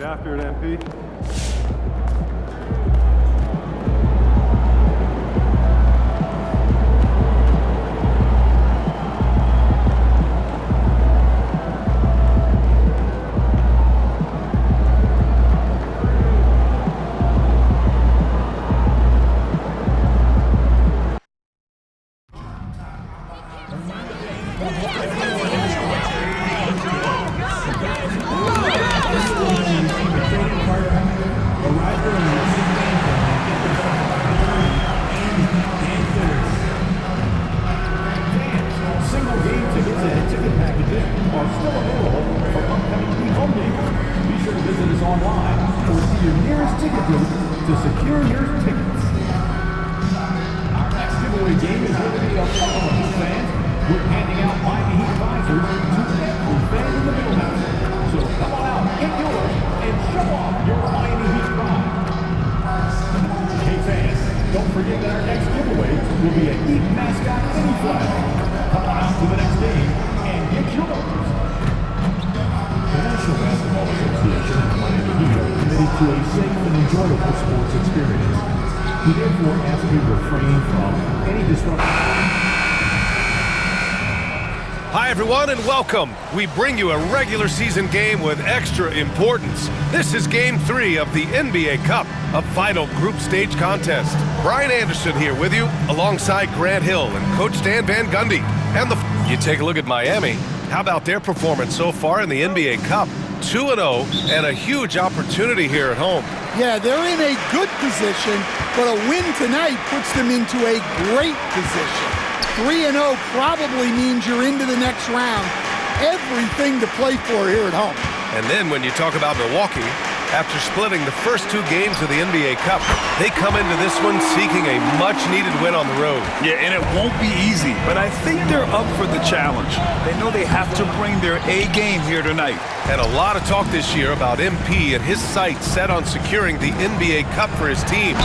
after it, MP. To secure your tickets. Our next giveaway game is going to be a fun one, fans. We're handing out Miami Heat visors to every fan in the middle house. So come on out, get yours, and show off your Miami Heat pride. Hey fans, don't forget that our next giveaway will be a Heat mascot mini flag. Come on out to the next game and get yours. The National Basketball Association and the Miami Heat are committed to a safe and enjoyable sports experience. We therefore ask you to refrain from any disruption. Hi everyone and welcome. We bring you a regular season game with extra importance. This is Game 3 of the NBA Cup, a final group stage contest. Brian Anderson here with you alongside Grant Hill and Coach Dan Van Gundy. And you take a look at Miami. How about their performance so far in the NBA Cup? 2-0 and a huge opportunity here at home. Yeah, they're in a good position, but a win tonight puts them into a great position. 3-0 probably means you're into the next round. Everything to play for here at home. And then when you talk about Milwaukee, after splitting the first 2 games of the NBA Cup, they come into this one seeking a much-needed win on the road. Yeah, and it won't be easy, but I think they're up for the challenge. They know they have to bring their A game here tonight. And a lot of talk this year about MP and his sights set on securing the NBA Cup for his team.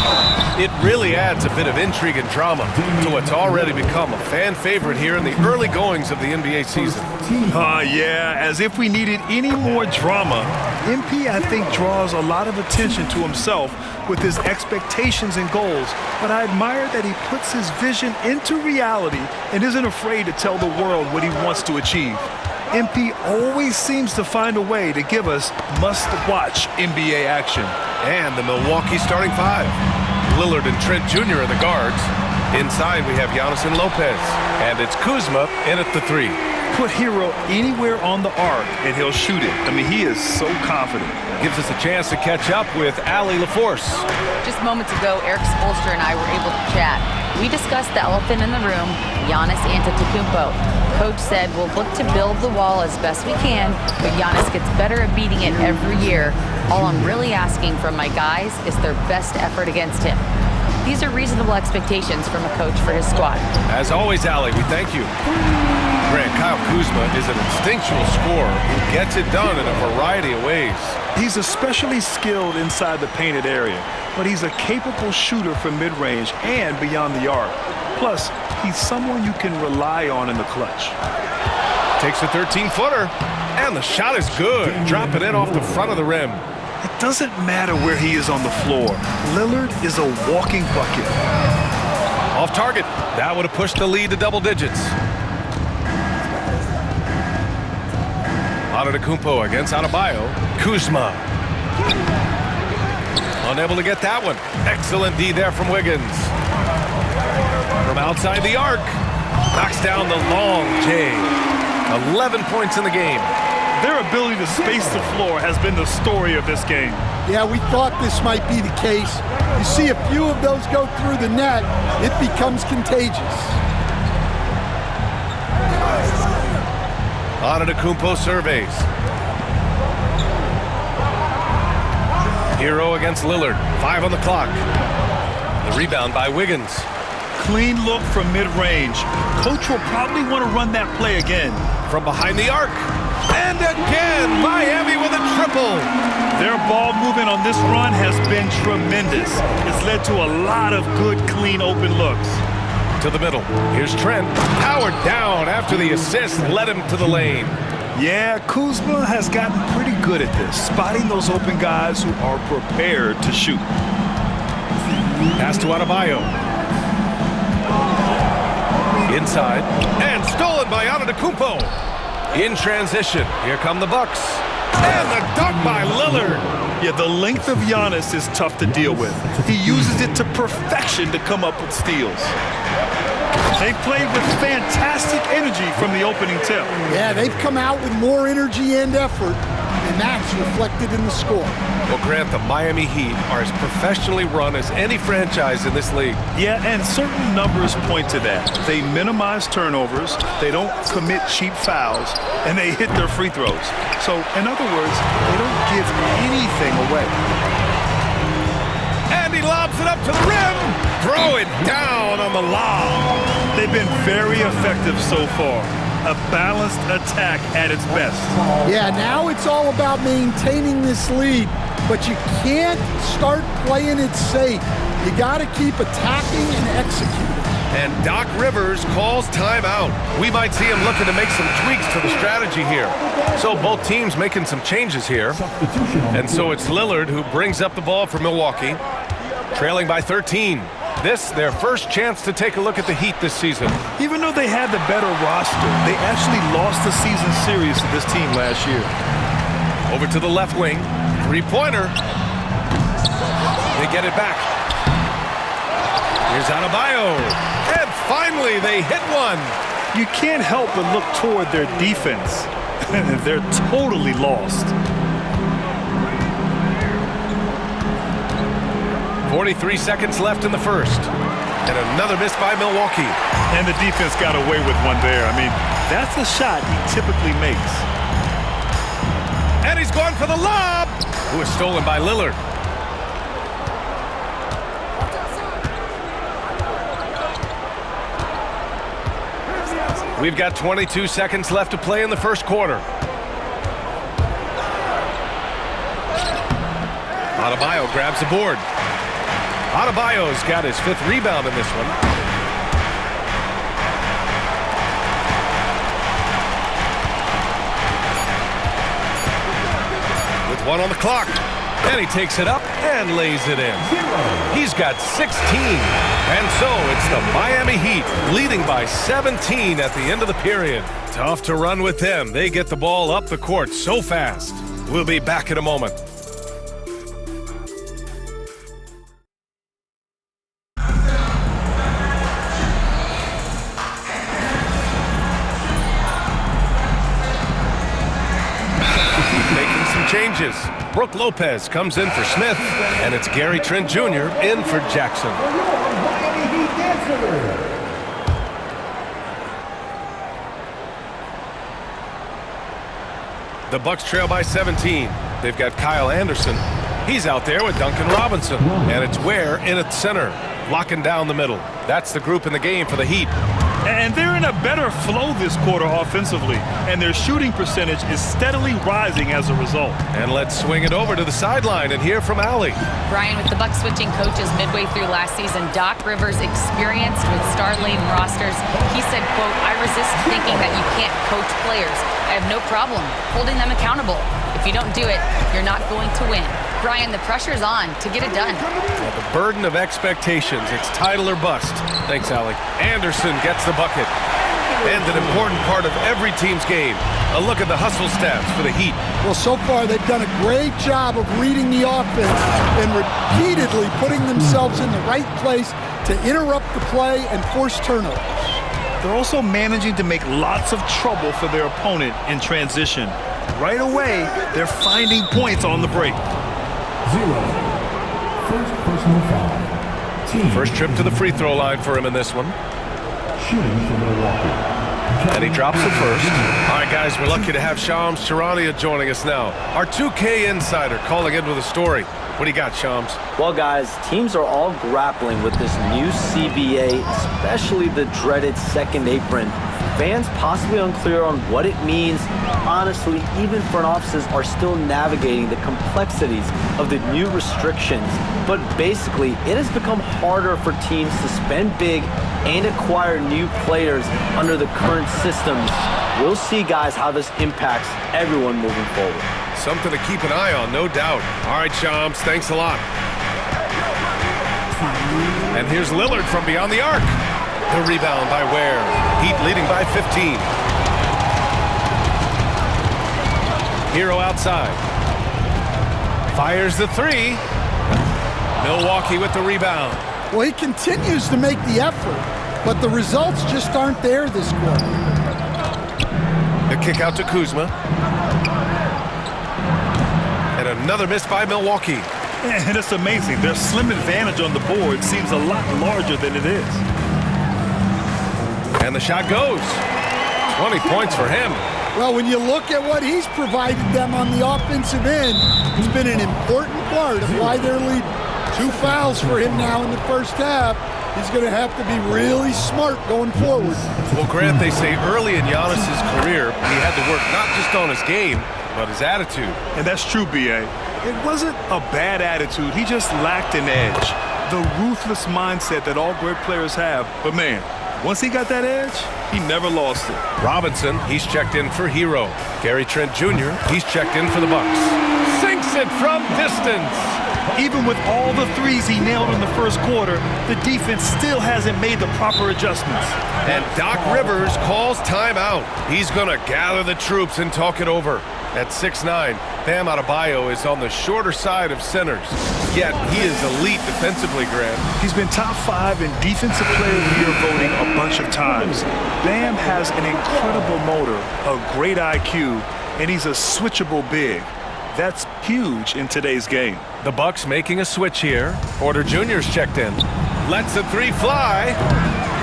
It really adds a bit of intrigue and drama to what's already become a fan favorite here in the early goings of the NBA season. Yeah, as if we needed any more drama. MP, I think, draws a lot of attention to himself with his expectations and goals, but I admire that he puts his vision into reality and isn't afraid to tell the world what he wants to achieve. MP always seems to find a way to give us must-watch NBA action. And the Milwaukee starting 5. Lillard and Trent Jr. are the guards. Inside we have Giannis and Lopez. And it's Kuzma in at the 3. Put Hero anywhere on the arc and he'll shoot it. I mean, he is so confident. Gives us a chance to catch up with Allie LaForce. Just moments ago, Eric Spoelstra and I were able to chat. We discussed the elephant in the room, Giannis Antetokounmpo. Coach said we'll look to build the wall as best we can, but Giannis gets better at beating it every year. All I'm really asking from my guys is their best effort against him. These are reasonable expectations from a coach for his squad. As always, Allie, we thank you. Grant, Kyle Kuzma is an instinctual scorer who gets it done in a variety of ways. He's especially skilled inside the painted area, but he's a capable shooter from mid-range and beyond the arc. Plus, he's someone you can rely on in the clutch. Takes a 13-footer, and the shot is good, dropping in off the front of the rim. It doesn't matter where he is on the floor. Lillard is a walking bucket. Off target. That would have pushed the lead to double digits. Antetokounmpo against Adebayo. Kuzma. Unable to get that one. Excellent D there from Wiggins. From outside the arc. Knocks down the long J. 11 points in the game. Their ability to space the floor has been the story of this game. Yeah, we thought this might be the case. You see a few of those go through the net, it becomes contagious. Antetokounmpo surveys. Hero against Lillard. 5 on the clock. The rebound by Wiggins. Clean look from mid-range. Coach will probably want to run that play again. From behind the arc. And again, Miami with a triple. Their ball movement on this run has been tremendous. It's led to a lot of good, clean, open looks. To the middle. Here's Trent. Powered down after the assist led him to the lane. Yeah, Kuzma has gotten pretty good at this, spotting those open guys who are prepared to shoot. Pass to Adebayo. Inside. And stolen by Antetokounmpo. In transition. Here come the Bucks. And the dunk by Lillard. Yeah, the length of Giannis is tough to deal with. He uses it to perfection to come up with steals. They played with fantastic energy from the opening tip. Yeah, they've come out with more energy and effort, and that's reflected in the score. Well, Grant, the Miami Heat are as professionally run as any franchise in this league. Yeah, and certain numbers point to that. They minimize turnovers, they don't commit cheap fouls, and they hit their free throws. So, in other words, they don't give anything away. And he lobs it up to the rim. Throw it down on the lob. They've been very effective so far. A balanced attack at its best. Yeah, now it's all about maintaining this lead, but you can't start playing it safe. You got to keep attacking and executing. And Doc Rivers calls timeout. We might see him looking to make some tweaks to the strategy here. So both teams making some changes here. And so it's Lillard who brings up the ball for Milwaukee, trailing by 13. This, their first chance to take a look at the Heat this season. Even though they had the better roster, they actually lost the season series to this team last year. Over to the left wing. Three-pointer. They get it back. Here's Adebayo. And finally, they hit one. You can't help but look toward their defense. They're totally lost. 43 seconds left in the first. And another miss by Milwaukee. And the defense got away with one there. I mean, that's a shot he typically makes. And he's going for the lob. Who is stolen by Lillard. We've got 22 seconds left to play in the first quarter. Adebayo grabs the board. Adebayo's got his 5th rebound in this one. With 1 on the clock. And he takes it up and lays it in. He's got 16. And so it's the Miami Heat leading by 17 at the end of the period. Tough to run with them. They get the ball up the court so fast. We'll be back in a moment. Changes. Brook Lopez comes in for Smith, and it's Gary Trent Jr. in for Jackson. The Bucks trail by 17. They've got Kyle Anderson. He's out there with Duncan Robinson, and it's Ware in at center, locking down the middle. That's the group in the game for the Heat. And they're in a better flow this quarter offensively, and their shooting percentage is steadily rising as a result. And let's swing it over to the sideline and hear from Allie. Brian, with the Bucks switching coaches midway through last season, Doc Rivers experienced with star-laden rosters. He said, quote, "I resist thinking that you can't coach players. I have no problem holding them accountable. If you don't do it, you're not going to win." Brian, the pressure's on to get it done. Well, the burden of expectations. It's title or bust. Thanks, Allie. Anderson gets the bucket. And an important part of every team's game. A look at the hustle stats for the Heat. Well, so far they've done a great job of reading the offense and repeatedly putting themselves in the right place to interrupt the play and force turnovers. They're also managing to make lots of trouble for their opponent in transition. Right away, they're finding points on the break. 0. First personal foul. Team. First trip to the free throw line for him in this one. Shooting for Milwaukee. And he drops it first. All right, guys, we're lucky to have Shams Charania joining us now. Our 2K insider calling in with a story. What do you got, Shams? Well, guys, teams are all grappling with this new CBA, especially the dreaded second apron. Fans possibly unclear on what it means. Honestly, even front offices are still navigating the complexities of the new restrictions. But basically, it has become harder for teams to spend big and acquire new players under the current systems. We'll see, guys, how this impacts everyone moving forward. Something to keep an eye on, no doubt. All right, Shams, thanks a lot. And here's Lillard from beyond the arc. The rebound by Ware. Heat leading by 15. Hero outside. Fires the three. Milwaukee with the rebound. Well, he continues to make the effort, but the results just aren't there this quarter. The kick out to Kuzma. And another miss by Milwaukee. And it's amazing. Their slim advantage on the board seems a lot larger than it is. And the shot goes. 20 points for him. Well, when you look at what he's provided them on the offensive end, he's been an important part of why they're leading. 2 fouls for him now in the first half. He's going to have to be really smart going forward. Well, Grant, they say early in Giannis's career, he had to work not just on his game, but his attitude. And that's true, B.A. It wasn't a bad attitude. He just lacked an edge. The ruthless mindset that all great players have. But, man, once he got that edge, he never lost it. Robinson, he's checked in for Hero. Gary Trent Jr., he's checked in for the Bucks. Sinks it from distance. Even with all the threes he nailed in the first quarter, the defense still hasn't made the proper adjustments. And Doc Rivers calls timeout. He's going to gather the troops and talk it over. At 6'9", Bam Adebayo is on the shorter side of centers. Yet he is elite defensively, Grant. He's been top 5 in Defensive Player of the Year voting a bunch of times. Bam has an incredible motor, a great IQ, and he's a switchable big. That's huge in today's game. The Bucks making a switch here. Porter Jr.'s checked in. Lets the three fly.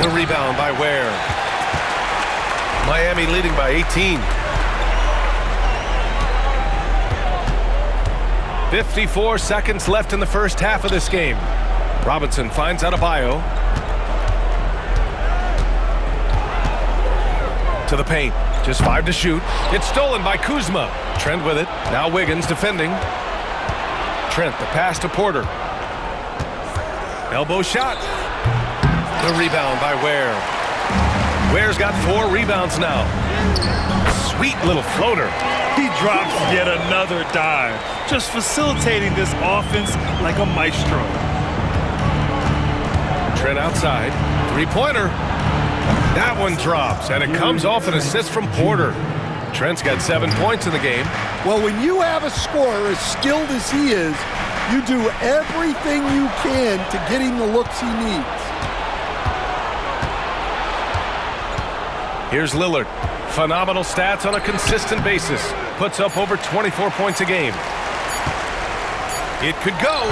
The rebound by Ware. Miami leading by 18. 54 seconds left in the first half of this game. Robinson finds Adebayo. To the paint. Just 5 to shoot. It's stolen by Kuzma. Trent with it. Now Wiggins defending. Trent, the pass to Porter. Elbow shot. The rebound by Ware. Ware's got 4 rebounds now. Sweet little floater. He drops yet another dive, just facilitating this offense like a maestro. Trent outside. Three-pointer. That one drops, and it comes off an assist from Porter. Trent's got 7 points in the game. Well, when you have a scorer as skilled as he is, you do everything you can to get him the looks he needs. Here's Lillard. Phenomenal stats on a consistent basis. Puts up over 24 points a game. It could go.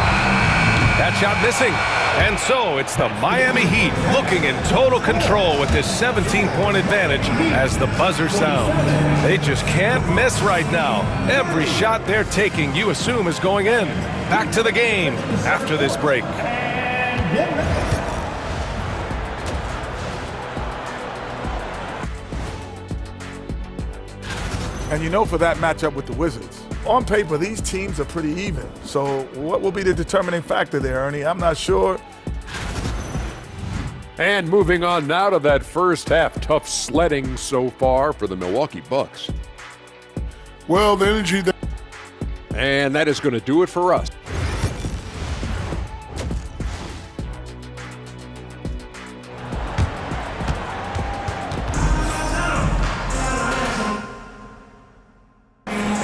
That shot missing. And so it's the Miami Heat looking in total control with this 17-point advantage as the buzzer sounds. They just can't miss right now. Every shot they're taking, you assume, is going in. Back to the game after this break. And you know, for that matchup with the Wizards, on paper, these teams are pretty even. So what will be the determining factor there, Ernie? I'm not sure. And moving on now to that first half, tough sledding so far for the Milwaukee Bucks. Well, the energy that... And that is going to do it for us.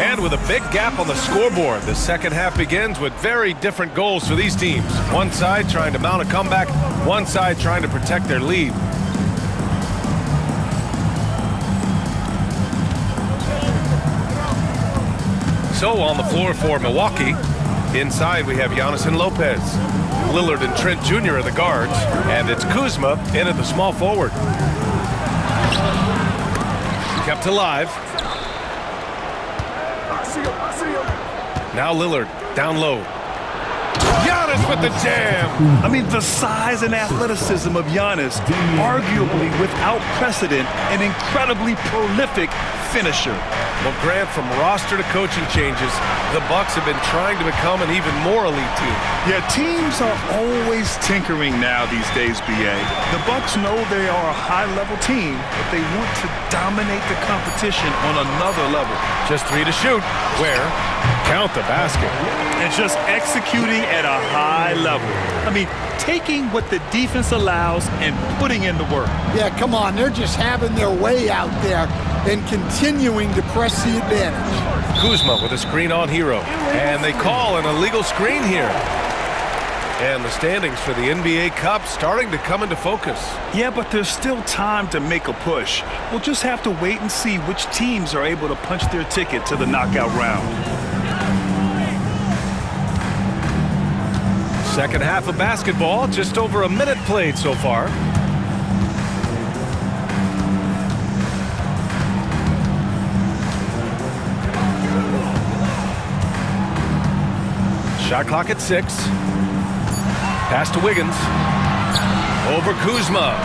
And with a big gap on the scoreboard, the second half begins with very different goals for these teams. One side trying to mount a comeback, one side trying to protect their lead. So on the floor for Milwaukee, inside we have Giannis and Lopez. Lillard and Trent Jr. are the guards, and it's Kuzma in at the small forward. Kept alive. Now Lillard, down low. Giannis with the jam! I mean, the size and athleticism of Giannis, arguably without precedent, an incredibly prolific finisher. Well, Grant, from roster to coaching changes, the Bucks have been trying to become an even more elite team. Yeah, teams are always tinkering now these days, B.A. The Bucks know they are a high-level team, but they want to dominate the competition on another level. Just 3 to shoot. Where? Count the basket. And just executing at a high level. I mean, taking what the defense allows and putting in the work. Yeah, come on. They're just having their way out there and continuing to press the advantage. Kuzma with a screen on Hero. And they call an illegal screen here. And the standings for the NBA Cup starting to come into focus. Yeah, but there's still time to make a push. We'll just have to wait and see which teams are able to punch their ticket to the knockout round. Second half of basketball, just over a minute played so far. Shot clock at 6. Pass to Wiggins. Over Kuzma.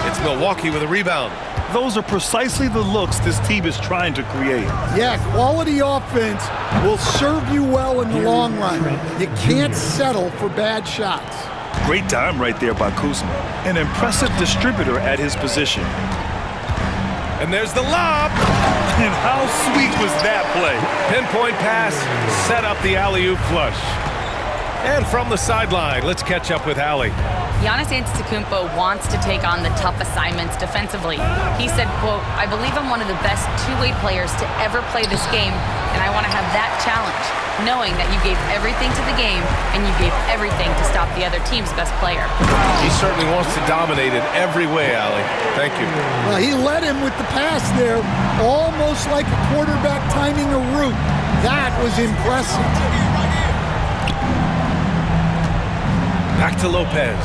It's Milwaukee with a rebound. Those are precisely the looks this team is trying to create. Yeah, quality offense will serve you well in the long run. You can't settle for bad shots. Great time right there by Kuzma. An impressive distributor at his position. And there's the lob. And how sweet was that play? Pinpoint pass, set up the alley-oop flush. And from the sideline, let's catch up with Allie. Giannis Antetokounmpo wants to take on the tough assignments defensively. He said, quote, "I believe I'm one of the best two-way players to ever play this game, and I want to have that challenge, knowing that you gave everything to the game and you gave everything to stop the other team's best player." He certainly wants to dominate in every way, Allie. Thank you. Well, he led him with the pass there, almost like a quarterback timing a route. That was impressive. Back to Lopez.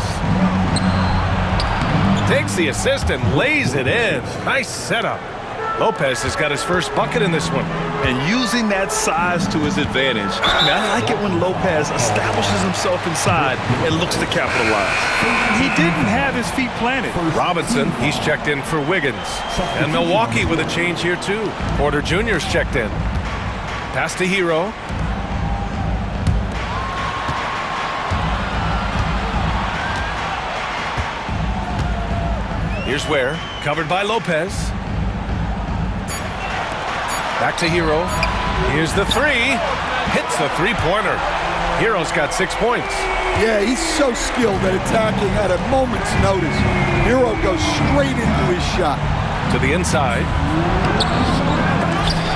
Takes the assist and lays it in. Nice setup. Lopez has got his first bucket in this one. And using that size to his advantage. I like it when Lopez establishes himself inside and looks to capitalize. He didn't have his feet planted. Robinson, he's checked in for Wiggins. And Milwaukee with a change here too. Porter Jr.'s checked in. Pass to Hero. Here's Ware, covered by Lopez. Back to Hero. Here's the 3. Hits the three-pointer. Hero's got 6 points. Yeah, he's so skilled at attacking at a moment's notice. Hero goes straight into his shot. To the inside.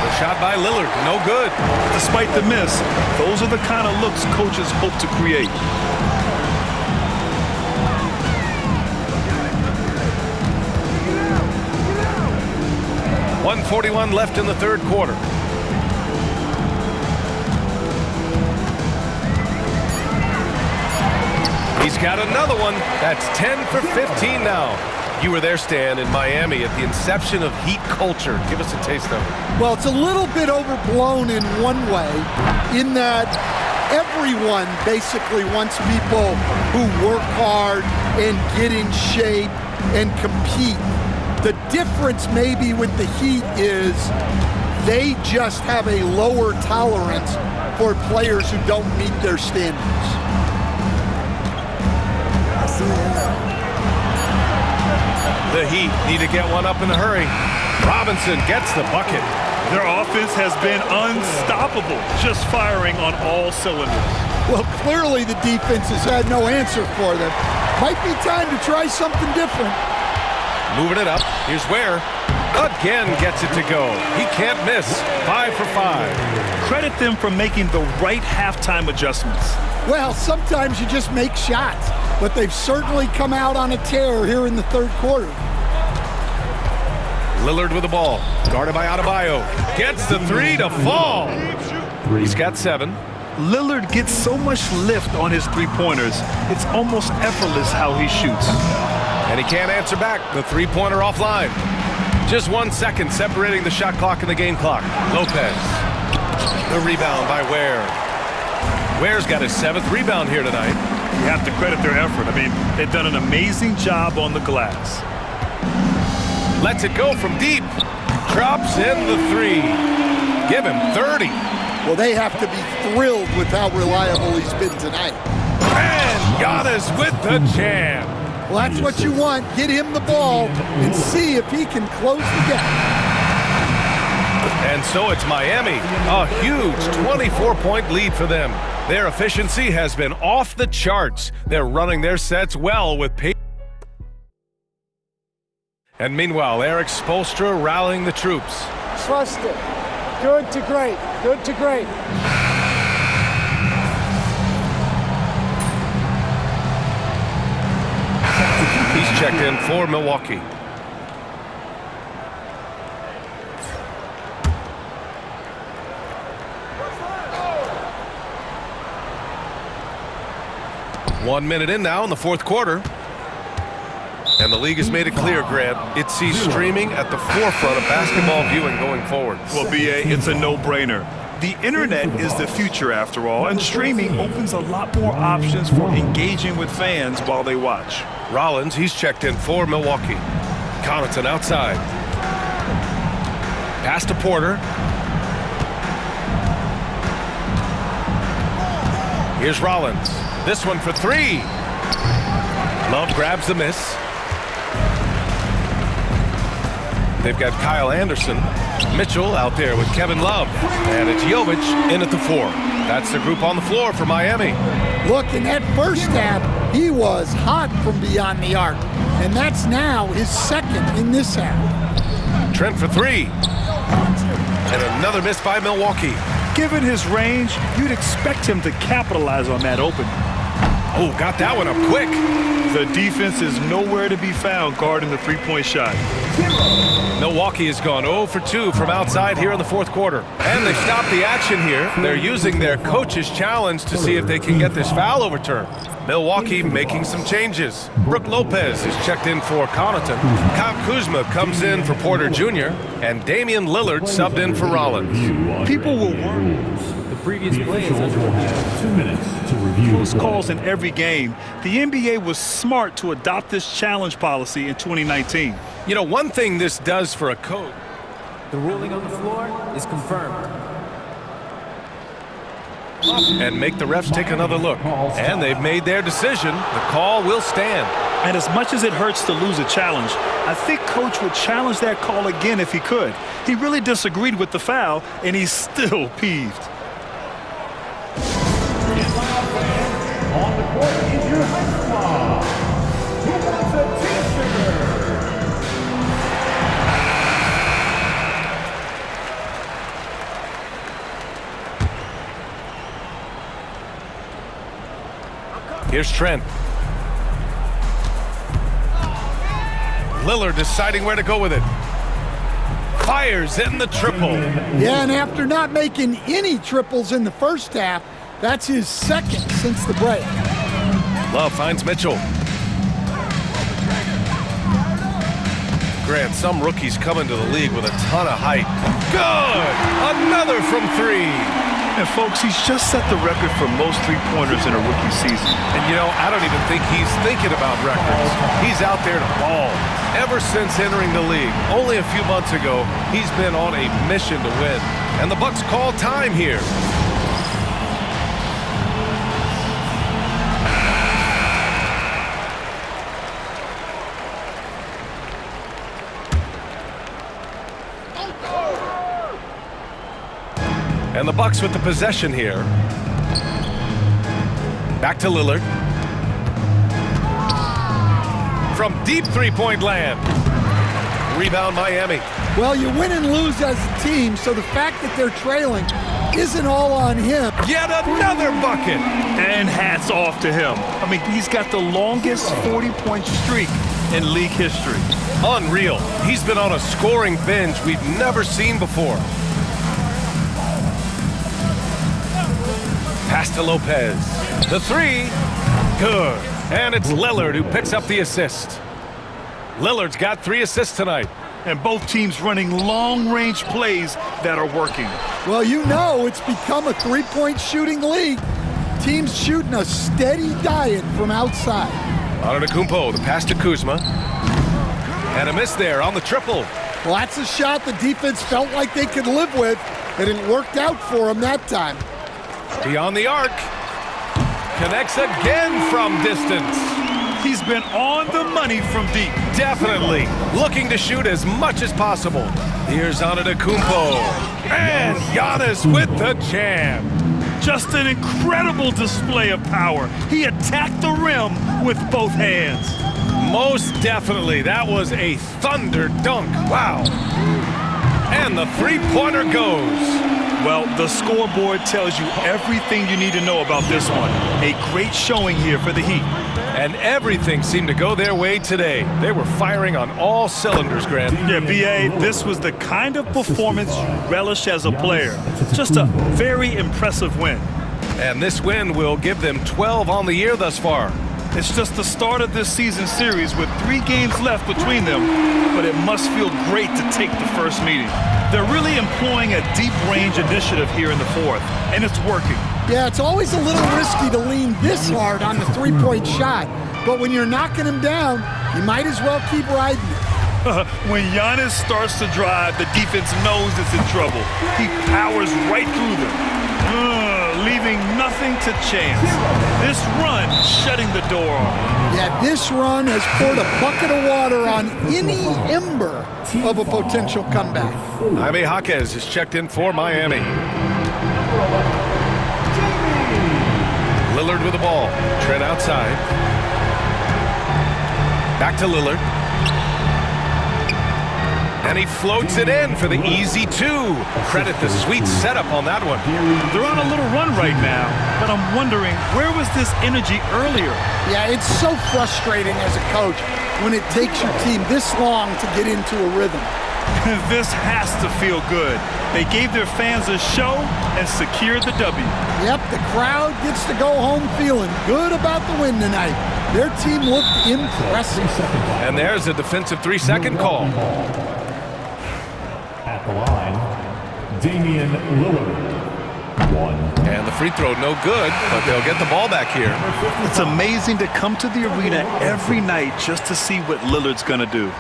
The shot by Lillard, no good. Despite the miss, those are the kind of looks coaches hope to create. .141 left in the third quarter. He's got another one. That's 10 for 15 now. You were there, Stan, in Miami at the inception of Heat culture. Give us a taste of it. Well, it's a little bit overblown in one way, in that everyone basically wants people who work hard and get in shape and compete. The difference maybe with the Heat is they just have a lower tolerance for players who don't meet their standards. The Heat need to get one up in a hurry. Robinson gets the bucket. Their offense has been unstoppable, just firing on all cylinders. Well, clearly the defense has had no answer for them. Might be time to try something different. Moving it up. Here's Ware. Again gets it to go. He can't miss. 5 for 5. Credit them for making the right halftime adjustments. Well, sometimes you just make shots, but they've certainly come out on a tear here in the third quarter. Lillard with the ball. Guarded by Adebayo. Gets the 3 to fall. He's got 7. Lillard gets so much lift on his three-pointers, it's almost effortless how he shoots. And he can't answer back. The three-pointer offline. Just 1 second separating the shot clock and the game clock. Lopez. The rebound by Ware. Ware's got his 7th rebound here tonight. You have to credit their effort. I mean, they've done an amazing job on the glass. Lets it go from deep. Drops in the three. Give him 30. Well, they have to be thrilled with how reliable he's been tonight. And Giannis with the jam. Well, that's what you want. Get him the ball and see if he can close the gap. And so it's Miami. A huge 24-point lead for them. Their efficiency has been off the charts. They're running their sets well with pace. And meanwhile, Eric Spoelstra rallying the troops. Trust it. Good to great. Good to great. He's checked in for Milwaukee. One minute in now in the fourth quarter. And the league has made it clear, Grant, it sees streaming at the forefront of basketball viewing going forward. Well, B.A., it's a no-brainer. The internet is the future, after all, and streaming opens a lot more options for engaging with fans while they watch. Rollins, he's checked in for Milwaukee. Connaughton outside. Pass to Porter. Here's Rollins. This one for three. Love grabs the miss. They've got Kyle Anderson. Mitchell out there with Kevin Love. And it's Jovic in at the 4. That's the group on the floor for Miami. Look, in that first half, he was hot from beyond the arc. And that's now his second in this half. Trent for three. And another miss by Milwaukee. Given his range, you'd expect him to capitalize on that opening. Oh, got that one up quick. The defense is nowhere to be found guarding the three-point shot. Milwaukee has gone 0 for 2 from outside here in the fourth quarter. And they've stopped the action here. They're using their coach's challenge to see if they can get this foul overturned. Milwaukee making some changes. Brook Lopez is checked in for Connaughton. Kyle Kuzma comes in for Porter Jr. And Damian Lillard subbed in for Rollins. People will worry. Previous plays will have 2 minutes to review. Close calls in every game. The NBA was smart to adopt this challenge policy in 2019. You know, one thing this does for a coach. The ruling on the floor is confirmed. And make the refs take another look. And they've made their decision. The call will stand. And as much as it hurts to lose a challenge, I think Coach would challenge that call again if he could. He really disagreed with the foul, and he's still peeved. On the court is your high squad. Who wants a t-shirt? Here's Trent. Lillard deciding where to go with it. Fires in the triple. Yeah, and after not making any triples in the first half, that's his second since the break. Love finds Mitchell. Grant, some rookies come into the league with a ton of height. Good! Another from three. And folks, he's just set the record for most three-pointers in a rookie season. And you know, I don't even think he's thinking about records. He's out there to ball. Ever since entering the league, only a few months ago, he's been on a mission to win. And the Bucks call time here. And the Bucks with the possession here. Back to Lillard. From deep three-point land. Rebound Miami. Well, you win and lose as a team, so the fact that they're trailing isn't all on him. Yet another bucket. And hats off to him. I mean, he's got the longest 40-point streak in league history. Unreal. He's been on a scoring binge we've never seen before. Pass to Lopez. The three. Good. And it's Lillard who picks up the assist. Lillard's got 3 assists tonight. And both teams running long-range plays that are working. Well, you know it's become a three-point shooting league. Teams shooting a steady diet from outside. Antetokounmpo, the pass to Kuzma. And a miss there on the triple. Well, that's a shot the defense felt like they could live with, and it worked out for them that time. Beyond the arc. Connects again from distance. He's been on the money from deep. Definitely looking to shoot as much as possible. Here's Antetokounmpo. And Giannis with the jam. Just an incredible display of power. He attacked the rim with both hands. Most definitely. That was a thunder dunk. Wow. And the three-pointer goes. Well, the scoreboard tells you everything you need to know about this one. A great showing here for the Heat. And everything seemed to go their way today. They were firing on all cylinders, Grant. Yeah, B.A., this was the kind of performance you relish as a player. Just a very impressive win. And this win will give them 12 on the year thus far. It's just the start of this season series with 3 games left between them, but it must feel great to take the first meeting. They're really employing a deep-range initiative here in the fourth, and it's working. Yeah, it's always a little risky to lean this hard on the three-point shot, but when you're knocking them down, you might as well keep riding it. When Giannis starts to drive, the defense knows it's in trouble. He powers right through them, leaving nothing to chance. This run shutting the door off. Yeah, this run has poured a bucket of water on any ember of a potential comeback. Jaime Jaquez is checked in for Miami. Lillard with the ball. Trent outside. Back to Lillard. And he floats it in for the easy 2. Credit the sweet setup on that one. They're on a little run right now, but I'm wondering, where was this energy earlier? Yeah, it's so frustrating as a coach when it takes your team this long to get into a rhythm. This has to feel good. They gave their fans a show and secured the W. Yep, the crowd gets to go home feeling good about the win tonight. Their team looked impressive. And there's a defensive 3-second call. At the line, Damian Lillard. 1. And the free throw no good, but they'll get the ball back here. It's amazing to come to the arena every night just to see what Lillard's going to do.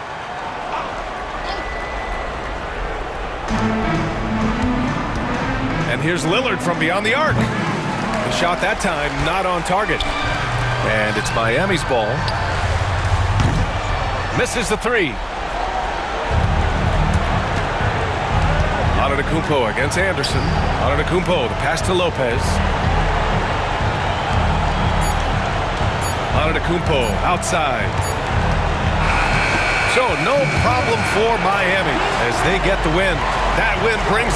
And here's Lillard from beyond the arc. The shot that time not on target. And it's Miami's ball. Misses the 3. Antetokounmpo against Anderson. Antetokounmpo, the pass to Lopez. Antetokounmpo outside. So no problem for Miami as they get the win. That win brings them